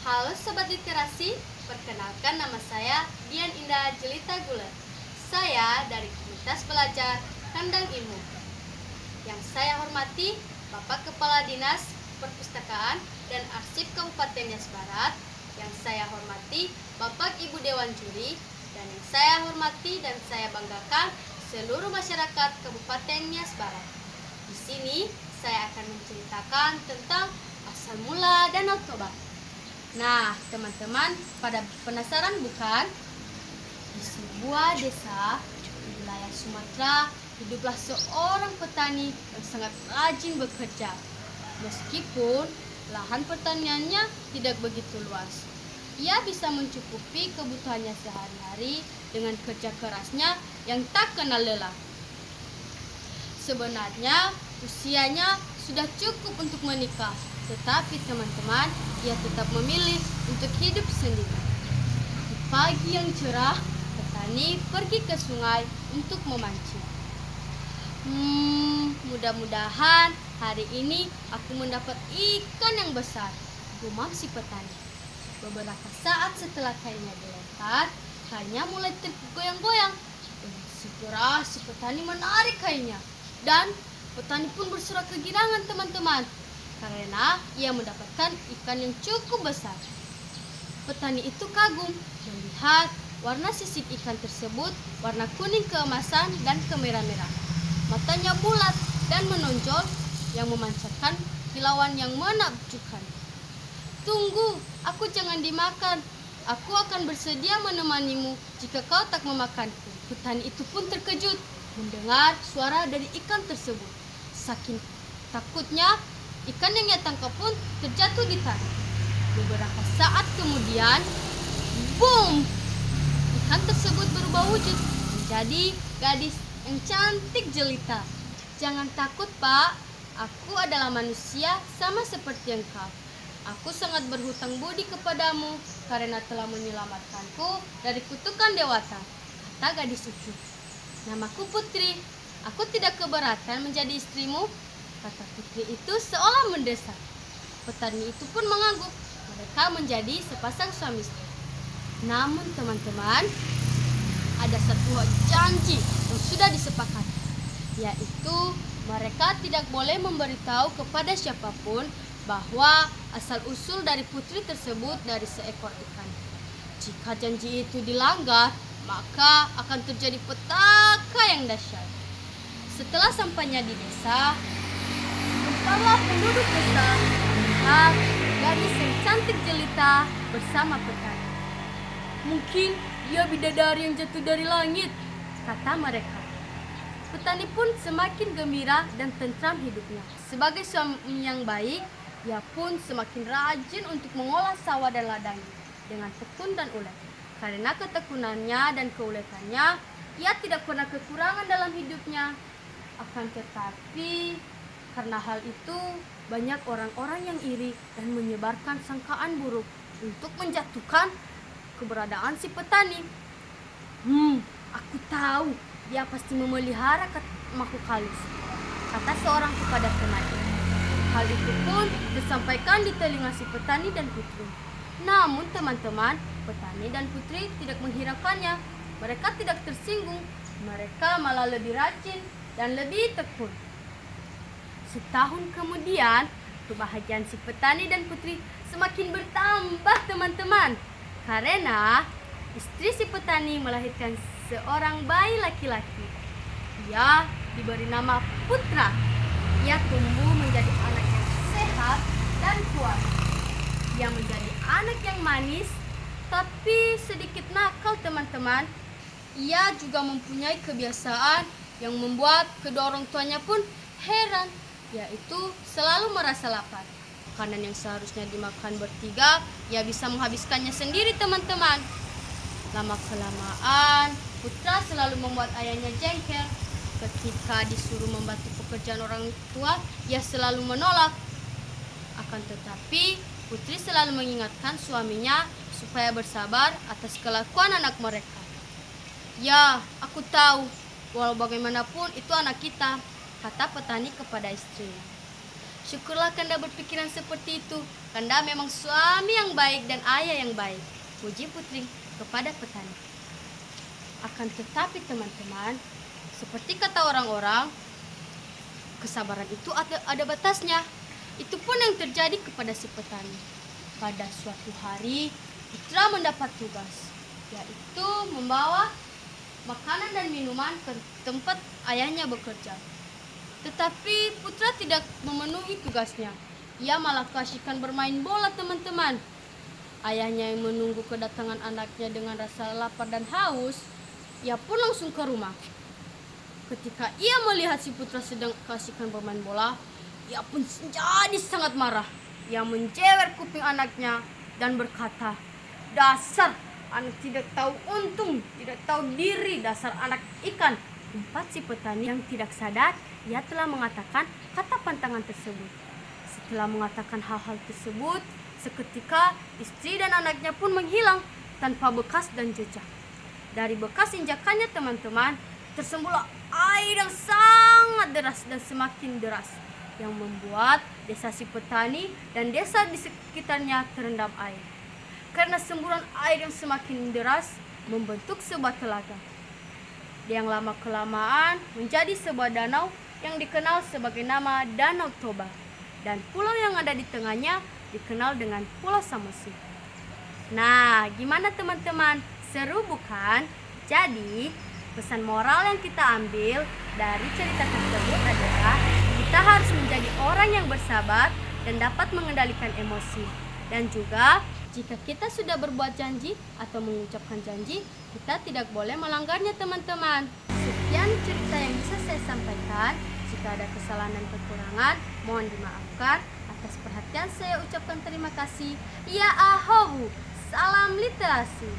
Halo Sobat Literasi, perkenalkan nama saya Dian Indah Jelita Guler. Saya dari Komunitas Belajar Kandang Ilmu. Yang saya hormati Bapak Kepala Dinas Perpustakaan dan Arsip Kabupaten Nias Barat. Yang saya hormati Bapak Ibu Dewan Juri. Dan yang saya hormati dan saya banggakan seluruh masyarakat Kabupaten Nias Barat. Di sini saya akan menceritakan tentang asal mula Danau Toba. Nah, teman-teman, pada penasaran bukan? Di sebuah desa di wilayah Sumatera, hiduplah seorang petani yang sangat rajin bekerja. Meskipun lahan pertaniannya tidak begitu luas, ia bisa mencukupi kebutuhannya sehari-hari dengan kerja kerasnya yang tak kenal lelah. Sebenarnya usianya sudah cukup untuk menikah, tetapi teman-teman, ia tetap memilih untuk hidup sendiri. Di pagi yang cerah, petani pergi ke sungai untuk memancing. Mudah-mudahan hari ini aku mendapat ikan yang besar, gumam si petani. Beberapa saat setelah kainnya dilempar, kainnya mulai tergoyang-goyang. Dengan segera si petani menarik kainnya, dan petani pun bersorak kegirangan teman-teman, karena ia mendapatkan ikan yang cukup besar. Petani itu kagum melihat warna sisik ikan tersebut, warna kuning keemasan dan kemerah-merah. Matanya bulat dan menonjol yang memancarkan kilauan yang menakjubkan. Tunggu, aku jangan dimakan. Aku akan bersedia menemanimu jika kau tak memakanku. Petani itu pun terkejut mendengar suara dari ikan tersebut. Saking takutnya, ikan yang ia tangkap pun terjatuh di tanah. Beberapa saat kemudian, boom! Ikan tersebut berubah wujud menjadi gadis yang cantik jelita. Jangan takut, Pak. Aku adalah manusia sama seperti engkau. Aku sangat berhutang budi kepadamu karena telah menyelamatkanku dari kutukan dewata, kata gadis itu. Namaku Putri. Aku tidak keberatan menjadi istrimu, kata putri itu seolah mendesak. Petani itu pun mengangguk. Mereka menjadi sepasang suami istri. Namun teman-teman, ada satu janji yang sudah disepakati, yaitu mereka tidak boleh memberitahu kepada siapapun bahwa asal-usul dari putri tersebut dari seekor ikan. Jika janji itu dilanggar, maka akan terjadi petaka yang dahsyat. Setelah sampainya di desa, bersama penduduk desa melihat gadis yang cantik jelita bersama petani. Mungkin ia bidadari yang jatuh dari langit, kata mereka. Petani pun semakin gembira dan tentram hidupnya. Sebagai suami yang baik, ia pun semakin rajin untuk mengolah sawah dan ladangnya dengan tekun dan ulet. Karena ketekunannya dan keuletannya, ia tidak pernah kekurangan dalam hidupnya. Akan tetapi, karena hal itu, banyak orang-orang yang iri dan menyebarkan sangkaan buruk untuk menjatuhkan keberadaan si petani. Aku tahu dia pasti memelihara makhluk halus, kata seorang kepada temannya. Hal itu pun disampaikan di telinga si petani dan putri. Namun teman-teman, petani dan putri tidak menghiraukannya. Mereka tidak tersinggung. Mereka malah lebih rajin dan lebih tekun. Setahun kemudian, kebahagiaan si petani dan putri semakin bertambah teman-teman. Karena istri si petani melahirkan seorang bayi laki-laki. Ia diberi nama Putra. Ia tumbuh menjadi anak yang sehat dan kuat. Ia menjadi anak yang manis, tapi sedikit nakal teman-teman. Ia juga mempunyai kebiasaan yang membuat kedua orang tuanya pun heran, yaitu selalu merasa lapar. Makanan yang seharusnya dimakan bertiga, ia bisa menghabiskannya sendiri teman-teman. Lama-kelamaan, Putra selalu membuat ayahnya jengkel. Ketika disuruh membantu pekerjaan orang tua, ia selalu menolak. Akan tetapi, Putri selalu mengingatkan suaminya supaya bersabar atas kelakuan anak mereka. Ya, aku tahu, walau bagaimanapun itu anak kita, kata petani kepada istrinya. Syukurlah Kanda berpikiran seperti itu. Kanda memang suami yang baik dan ayah yang baik, puji putri kepada petani. Akan tetapi teman-teman, seperti kata orang-orang, kesabaran itu ada batasnya. Itu pun yang terjadi kepada si petani. Pada suatu hari, Putra mendapat tugas, yaitu membawa makanan dan minuman ke tempat ayahnya bekerja. Tetapi Putra tidak memenuhi tugasnya. Ia malah keasikan bermain bola, teman-teman. Ayahnya yang menunggu kedatangan anaknya dengan rasa lapar dan haus, ia pun langsung ke rumah. Ketika ia melihat si Putra sedang keasikan bermain bola, ia pun jadi sangat marah. Ia menjewer kuping anaknya dan berkata, "Dasar anak tidak tahu untung, tidak tahu diri, dasar anak ikan." Tempat si petani yang tidak sadar, ia telah mengatakan kata pantangan tersebut. Setelah mengatakan hal-hal tersebut, seketika istri dan anaknya pun menghilang tanpa bekas dan jejak. Dari bekas injakannya, teman-teman, tersembuhlah air yang sangat deras dan semakin deras, yang membuat desa si petani dan desa di sekitarnya terendam air. Karena semburan air yang semakin deras membentuk sebuah telaga, yang lama-kelamaan menjadi sebuah danau yang dikenal sebagai nama Danau Toba, dan pulau yang ada di tengahnya dikenal dengan Pulau Samosir. Nah, gimana teman-teman? Seru bukan? Jadi, pesan moral yang kita ambil dari cerita tersebut adalah kita harus menjadi orang yang bersabar dan dapat mengendalikan emosi. Dan juga, jika kita sudah berbuat janji atau mengucapkan janji, kita tidak boleh melanggarnya, teman-teman. Sekian cerita yang bisa saya sampaikan. Jika ada kesalahan dan kekurangan, mohon dimaafkan. Atas perhatian saya ucapkan terima kasih. Ya ahobu, salam literasi.